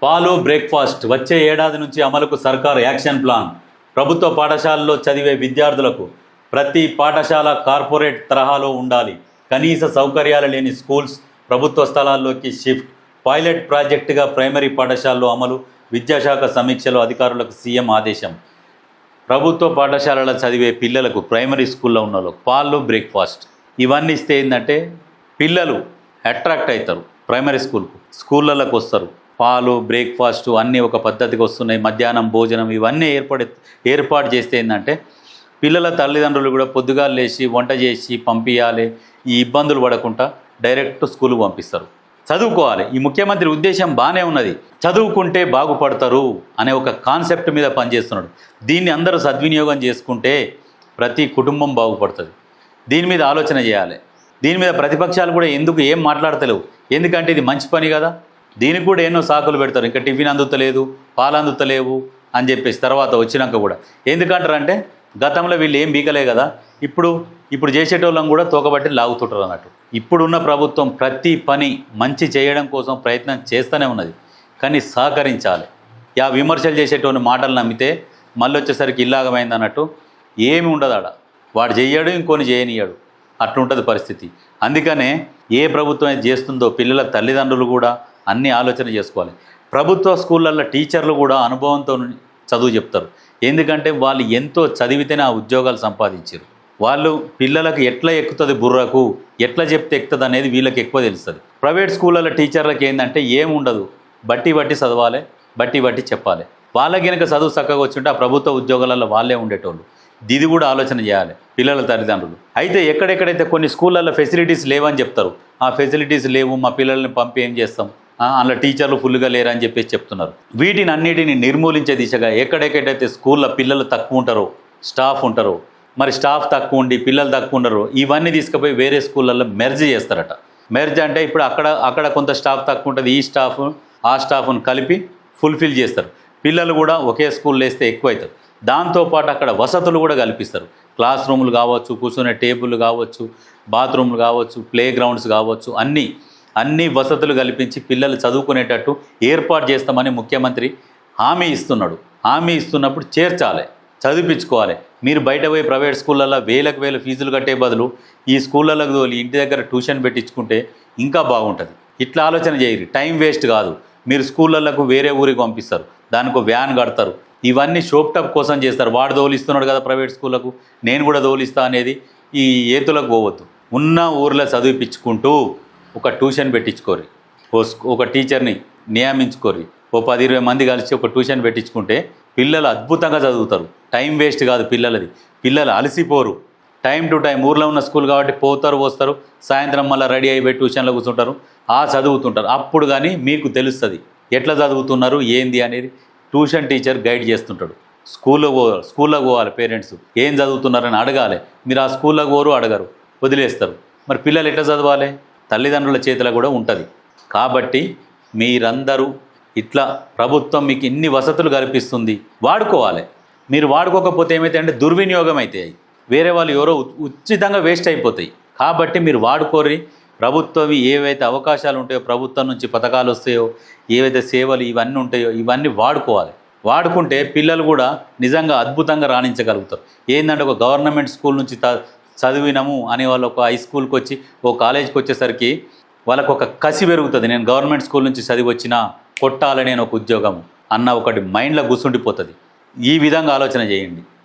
పాలు బ్రేక్ఫాస్ట్ వచ్చే ఏడాది నుంచి అమలుకు సర్కారు యాక్షన్ ప్లాన్. ప్రభుత్వ పాఠశాలలో చదివే విద్యార్థులకు ప్రతి పాఠశాల కార్పొరేట్ తరహాలో ఉండాలి. కనీస సౌకర్యాలు లేని స్కూల్స్ ప్రభుత్వ స్థలాల్లోకి షిఫ్ట్. పైలట్ ప్రాజెక్టుగా ప్రైమరీ పాఠశాలలో అమలు. విద్యాశాఖ సమీక్షలో అధికారులకు సీఎం ఆదేశం. ప్రభుత్వ పాఠశాలలో చదివే పిల్లలకు ప్రైమరీ స్కూల్లో ఉన్న వాళ్ళకు పాలు బ్రేక్ఫాస్ట్ ఇవన్నీ ఇస్తే ఏంటంటే పిల్లలు అట్రాక్ట్ అవుతారు, ప్రైమరీ స్కూళ్ళలోకి వస్తారు. పాలు బ్రేక్ఫాస్ట్ అన్నీ ఒక పద్ధతికి వస్తున్నాయి. మధ్యాహ్నం భోజనం ఇవన్నీ ఏర్పాటు చేస్తే ఏంటంటే పిల్లల తల్లిదండ్రులు కూడా పొద్దుగా లేచి వంట చేసి పంపించాలి. ఈ ఇబ్బందులు పడకుండా డైరెక్ట్ స్కూల్కి పంపిస్తారు. చదువుకోవాలి. ఈ ముఖ్యమంత్రి ఉద్దేశం బాగానే ఉన్నది. చదువుకుంటే బాగుపడతారు అనే ఒక కాన్సెప్ట్ మీద పనిచేస్తున్నాడు. దీన్ని అందరూ సద్వినియోగం చేసుకుంటే ప్రతి కుటుంబం బాగుపడుతుంది. దీని మీద ఆలోచన చేయాలి. దీని మీద ప్రతిపక్షాలు కూడా ఏం మాట్లాడతలేవు. ఎందుకంటే ఇది మంచి పని కదా. దీనికి కూడా ఎన్నో సాకులు పెడతారు. ఇంకా టిఫిన్ అందుతలేదు, పాలు అందుతలేవు అని చెప్పేసి తర్వాత వచ్చినాక కూడా ఎందుకంటారంటే గతంలో వీళ్ళు ఏం బీకలే కదా, ఇప్పుడు చేసేటోళ్ళం కూడా తోకబట్టి లాగుతుంటారు అన్నట్టు. ఇప్పుడున్న ప్రభుత్వం ప్రతి పని మంచి చేయడం కోసం ప్రయత్నం చేస్తూనే ఉన్నది. కానీ సహకరించాలి. విమర్శలు చేసేటోని మాటలు నమ్మితే మళ్ళీ వచ్చేసరికి ఇల్లాగమైంది అన్నట్టు ఏమి ఉండదు. ఆడ వాడు చెయ్యడు, ఇంకొని చేయనియాడు, అట్లుంటుంది పరిస్థితి. అందుకనే ఏ ప్రభుత్వం అయితే చేస్తుందో పిల్లల తల్లిదండ్రులు కూడా అన్నీ ఆలోచన చేసుకోవాలి. ప్రభుత్వ స్కూళ్ళల్లో టీచర్లు కూడా అనుభవంతో చదువు చెప్తారు. ఎందుకంటే వాళ్ళు ఎంతో చదివితేనే ఆ ఉద్యోగాలు సంపాదించారు. వాళ్ళు పిల్లలకు ఎట్లా ఎక్కుతుంది, బుర్రకు ఎట్లా చెప్తే ఎక్కుతుంది అనేది వీళ్ళకి ఎక్కువ తెలుస్తుంది. ప్రైవేట్ స్కూళ్ళల్లో టీచర్లకు ఏంటంటే ఏముండదు, బట్టి చదవాలి, బట్టి చెప్పాలి. వాళ్ళకి కనుక చదువు చక్కగా వచ్చుంటే ఆ ప్రభుత్వ ఉద్యోగాలలో వాళ్ళే ఉండేటోళ్ళు. ఇది కూడా ఆలోచన చేయాలి పిల్లల తల్లిదండ్రులు. అయితే ఎక్కడెక్కడైతే కొన్ని స్కూళ్ళల్లో ఫెసిలిటీస్ లేవని చెప్తారు, ఆ ఫెసిలిటీస్ లేవు, మా పిల్లల్ని పంపి ఏం చేస్తాం, అందులో టీచర్లు ఫుల్గా లేరని చెప్పేసి చెప్తున్నారు. వీటిని అన్నిటిని నిర్మూలించే దిశగా ఎక్కడెక్కడైతే స్కూల్లో పిల్లలు తక్కువ ఉంటారో, స్టాఫ్ ఉంటారో, మరి స్టాఫ్ తక్కువ ఉండి పిల్లలు తక్కువ ఉండరు, ఇవన్నీ తీసుకుపోయి వేరే స్కూళ్ళల్లో మెర్జ్ చేస్తారట. మెర్జ్ అంటే ఇప్పుడు అక్కడ కొంత స్టాఫ్ తక్కువ ఉంటుంది, ఈ స్టాఫ్ ఆ స్టాఫ్ను కలిపి ఫుల్ఫిల్ చేస్తారు. పిల్లలు కూడా ఒకే స్కూల్లో వేస్తే ఎక్కువ అవుతారు. దాంతోపాటు అక్కడ వసతులు కూడా కల్పిస్తారు. క్లాస్ రూములు కావచ్చు, కూర్చునే టేబుల్ కావచ్చు, బాత్రూమ్లు కావచ్చు, ప్లే గ్రౌండ్స్ కావచ్చు, అన్ని వసతులు కల్పించి పిల్లలు చదువుకునేటట్టు ఏర్పాటు చేస్తామని ముఖ్యమంత్రి హామీ ఇస్తున్నాడు. హామీ ఇస్తున్నప్పుడు చేర్చాలి, చదివించుకోవాలి. మీరు బయట పోయి ప్రైవేట్ స్కూళ్ళల్లో వేలకు ఫీజులు కట్టే బదులు ఈ స్కూళ్ళలోకి తోలి ఇంటి దగ్గర ట్యూషన్ పెట్టించుకుంటే ఇంకా బాగుంటుంది. ఇట్లా ఆలోచన చేయరు. టైం వేస్ట్ కాదు. మీరు స్కూళ్ళకు వేరే ఊరికి పంపిస్తారు, దానికి వ్యాన్ కడతారు. ఇవన్నీ షోప్టప్ కోసం చేస్తారు. వాడు దోలిస్తున్నాడు కదా ప్రైవేట్ స్కూళ్ళకు, నేను కూడా దోలిస్తా అనేది ఈ ఏతులకు పోవద్దు. ఉన్న ఊర్లో చదివిపించుకుంటూ ఒక ట్యూషన్ పెట్టించుకోరు, ఒక టీచర్ని నియమించుకోరు, 10-20 మంది కలిసి ఒక ట్యూషన్ పెట్టించుకుంటే పిల్లలు అద్భుతంగా చదువుతారు. టైం వేస్ట్ కాదు పిల్లలది. పిల్లలు అలసిపోరు. టైం టు టైం ఊర్లో ఉన్న స్కూల్ కాబట్టి పోతారు, వస్తారు, సాయంత్రం మళ్ళీ రెడీ అయిపోయి ట్యూషన్లో కూర్చుంటారు, చదువుతుంటారు. అప్పుడు కానీ మీకు తెలుస్తుంది ఎట్లా చదువుతున్నారు ఏంది అనేది. ట్యూషన్ టీచర్ గైడ్ చేస్తుంటాడు. స్కూల్లోకి పోవాలి. పేరెంట్స్ ఏం చదువుతున్నారని అడగాలి. మీరు ఆ స్కూల్లోకి పోరు, అడగరు, వదిలేస్తారు. మరి పిల్లలు ఎట్లా చదవాలి? తల్లిదండ్రుల చేతిలో కూడా ఉంటుంది. కాబట్టి మీరందరూ ఇట్లా ప్రభుత్వం మీకు ఇన్ని వసతులు కల్పిస్తుంది, వాడుకోవాలి. మీరు వాడుకోకపోతే ఏమైతే అంటే దుర్వినియోగం అవుతాయి. వేరే వాళ్ళు ఎవరో ఉచితంగా వేస్ట్ అయిపోతాయి. కాబట్టి మీరు వాడుకోరి. ప్రభుత్వం ఏవైతే అవకాశాలు ఉంటాయో, ప్రభుత్వం నుంచి పథకాలు వస్తాయో, ఏవైతే సేవలు ఇవన్నీ ఉంటాయో ఇవన్నీ వాడుకోవాలి. వాడుకుంటే పిల్లలు కూడా నిజంగా అద్భుతంగా రాణించగలుగుతారు. ఏంటంటే ఒక గవర్నమెంట్ స్కూల్ నుంచి చదివినాము అనే వాళ్ళు ఒక హై స్కూల్కి వచ్చి ఓ కాలేజీకి వచ్చేసరికి వాళ్ళకు ఒక కసి పెరుగుతుంది. నేను గవర్నమెంట్ స్కూల్ నుంచి చదివి వచ్చినా కొట్టాలని ఒక ఉద్యోగం అన్న ఒకటి మైండ్లో కూర్చుండిపోతుంది. ఈ విధంగా ఆలోచన చేయండి.